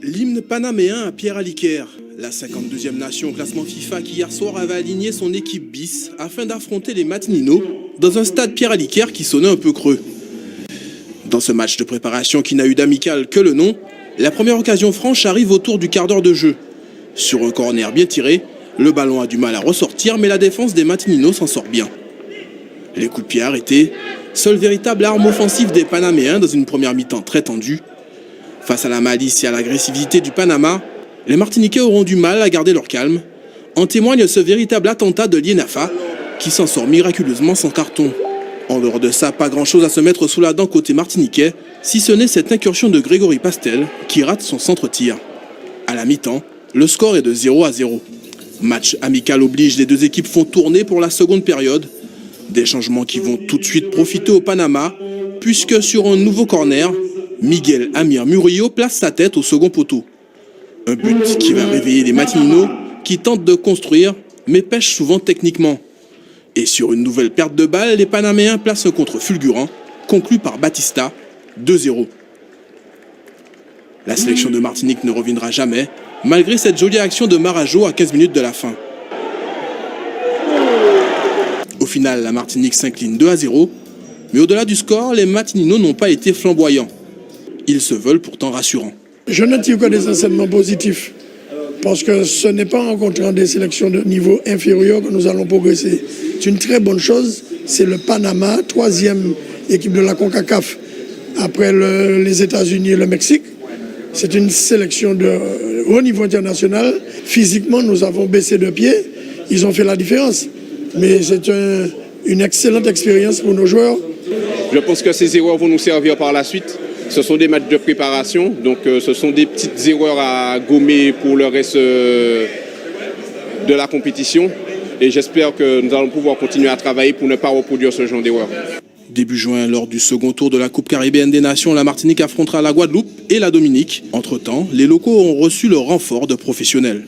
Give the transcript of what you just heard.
L'hymne panaméen à Pierre Aliker, la 52e nation au classement FIFA qui hier soir avait aligné son équipe bis afin d'affronter les Matininos dans un stade Pierre Aliker qui sonnait un peu creux. Dans ce match de préparation qui n'a eu d'amical que le nom, la première occasion franche arrive autour du quart d'heure de jeu. Sur un corner bien tiré, le ballon a du mal à ressortir mais la défense des Matininos s'en sort bien. Les coups de pied arrêtés, seule véritable arme offensive des Panaméens dans une première mi-temps très tendue. Face à la malice et à l'agressivité du Panama, les Martiniquais auront du mal à garder leur calme. En témoigne ce véritable attentat de Lienafa, qui s'en sort miraculeusement sans carton. En dehors de ça, pas grand-chose à se mettre sous la dent côté martiniquais, si ce n'est cette incursion de Grégory Pastel, qui rate son centre-tir. À la mi-temps, le score est de 0-0. Match amical oblige, les deux équipes font tourner pour la seconde période. Des changements qui vont tout de suite profiter au Panama, puisque sur un nouveau corner, Miguel Amir Murillo place sa tête au second poteau. Un but qui va réveiller les Matininos qui tentent de construire, mais pêchent souvent techniquement. Et sur une nouvelle perte de balle, les Panaméens placent un contre fulgurant, conclu par Batista, 2-0. La sélection de Martinique ne reviendra jamais, malgré cette jolie action de Marajo à 15 minutes de la fin. Au final, la Martinique s'incline 2-0, mais au-delà du score, les Matininos n'ont pas été flamboyants. Ils se veulent pourtant rassurants. Je ne tire que des enseignements positifs, parce que ce n'est pas en rencontrant des sélections de niveau inférieur que nous allons progresser. C'est une très bonne chose, c'est le Panama, 3e équipe de la CONCACAF, après les États-Unis et le Mexique. C'est une sélection de haut niveau international. Physiquement, nous avons baissé de pied, ils ont fait la différence. Mais c'est une excellente expérience pour nos joueurs. Je pense que ces erreurs vont nous servir par la suite. Ce sont des matchs de préparation, donc ce sont des petites erreurs à gommer pour le reste de la compétition. Et j'espère que nous allons pouvoir continuer à travailler pour ne pas reproduire ce genre d'erreurs. Début juin, lors du second tour de la Coupe caribéenne des Nations, la Martinique affrontera la Guadeloupe et la Dominique. Entre-temps, les locaux ont reçu le renfort de professionnels.